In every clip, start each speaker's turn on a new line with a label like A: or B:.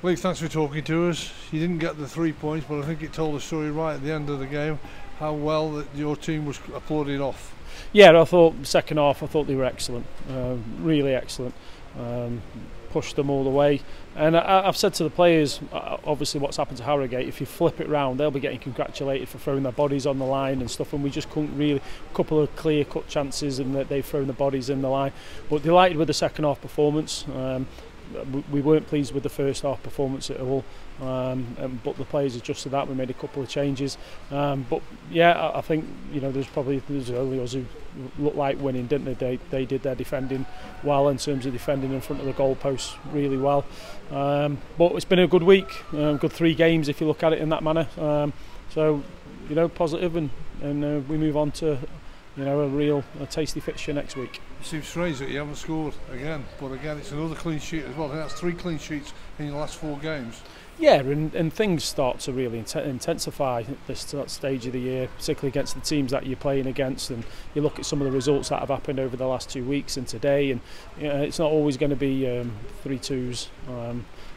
A: Lee, thanks for talking to us. You didn't get the 3 points, but I think it told the story right at the end of the game, how well that your team was applauded off.
B: Yeah, I thought second half, I thought they were excellent, really excellent. Pushed them all the way, and I've said to the players, obviously what's happened to Harrogate, if you flip it round, they'll be getting congratulated for throwing their bodies on the line and stuff, and we just couldn't really, a couple of clear cut chances and that they've thrown the bodies in the line, but delighted with the second half performance. We weren't pleased with the first half performance at all, but the players adjusted that. We made a couple of changes, but yeah, I think there's only us who looked like winning, didn't they? They did their defending well in terms of defending in front of the goalposts really well, but it's been a good week, good 3 games if you look at it in that manner, so positive, and we move on to a tasty fixture next week.
A: It seems strange that you haven't scored again, but again it's another clean sheet as well. I think that's 3 clean sheets in your last 4 games.
B: Yeah, and things start to really intensify at this stage of the year, particularly against the teams that you're playing against, and you look at some of the results that have happened over the last 2 weeks and today, and it's not always going to be 3-2s.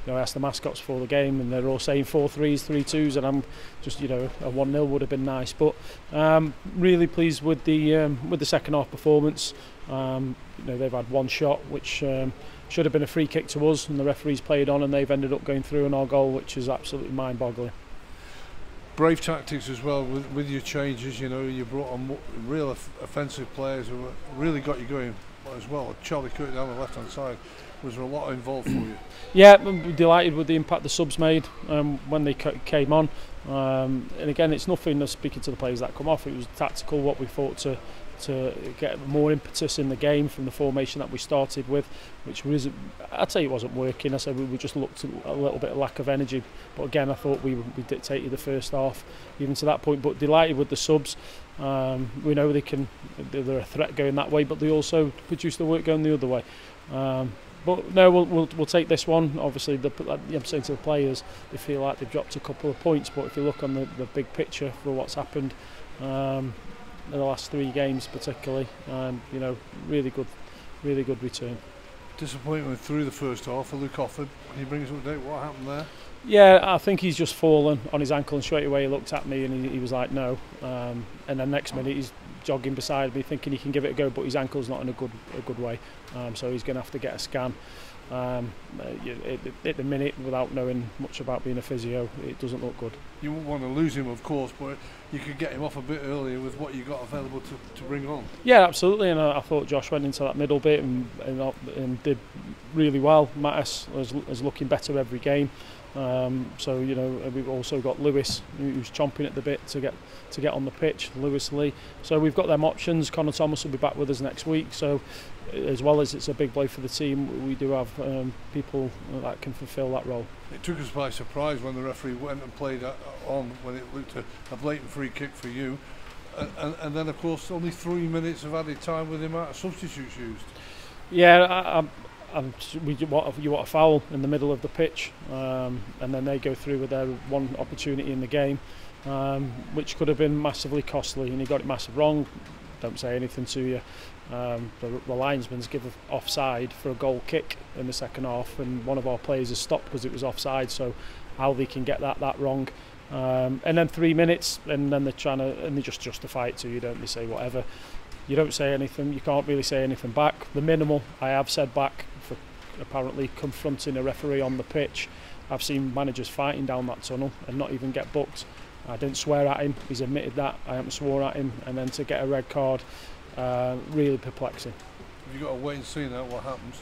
B: I asked the mascots for the game, and they're all saying 4-3s, 3-2s, and I'm just, a 1-0 would have been nice. But really pleased with the second half performance. They've had 1 shot, which should have been a free kick to us, and the referees played on, and they've ended up going through on our goal, which is absolutely mind-boggling.
A: Brave tactics as well with your changes. You brought on real offensive players who really got you going as well. Charlie Kirk down the left-hand side. Was there a lot involved for you? Yeah,
B: I'm delighted with the impact the subs made when they came on. And again, it's nothing speaking to the players that come off. It was tactical, what we thought to get more impetus in the game from the formation that we started with, which was, I'd say it wasn't working. I said we just looked at a little bit of lack of energy. But again, I thought we dictated the first half even to that point. But delighted with the subs. We know they're a threat going that way, but they also produce the work going the other way. But no, we'll take this one. Obviously, I'm saying to the players, they feel like they've dropped a couple of points. But if you look on the big picture for what's happened in the last 3 games, particularly, really good return.
A: Disappointment through the first half for Luke Offord. Can you bring us up to date? What happened there?
B: Yeah, I think he's just fallen on his ankle, and straight away he looked at me and he was like, no. And then next minute he's jogging beside me, thinking he can give it a go, but his ankle's not in a good way. So he's going to have to get a scan. At the minute, without knowing much about being a physio, it doesn't look good.
A: You wouldn't want to lose him, of course, but you could get him off a bit earlier with what you got available to bring on.
B: Yeah, absolutely, and I thought Josh went into that middle bit and did really well. Mattis is looking better every game. So we've also got Lewis, who's chomping at the bit to get on the pitch. Lewis Lee. So we've got them options. Connor Thomas will be back with us next week. So as well as it's a big blow for the team, we do have people that can fulfil that role.
A: It took us by surprise when the referee went and played on when it looked a blatant free kick for you, and then of course only 3 minutes of added time with the amount of substitutes used.
B: Yeah, you want a foul in the middle of the pitch, and then they go through with their 1 opportunity in the game, which could have been massively costly, and he got it massive wrong. Don't say anything to you. The linesman's given offside for a goal kick in the second half, and one of our players is stopped because it was offside. So how they can get that wrong, and then 3 minutes, and then they just justify it to you, don't they? Say whatever. You don't say anything. You can't really say anything back. The minimal I have said back for apparently confronting a referee on the pitch. I've seen managers fighting down that tunnel and not even get booked. I didn't swear at him. He's admitted that. I haven't sworn at him, and then to get a red card, really perplexing.
A: Have you got to wait and see now what happens?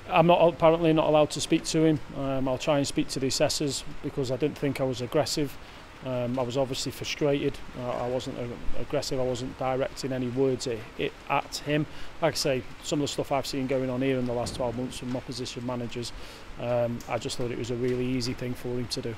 B: I'm apparently not allowed to speak to him. I'll try and speak to the assessors because I didn't think I was aggressive. I was obviously frustrated. I wasn't aggressive. I wasn't directing any words at him. Like I say, some of the stuff I've seen going on here in the last 12 months from opposition managers, I just thought it was a really easy thing for him to do.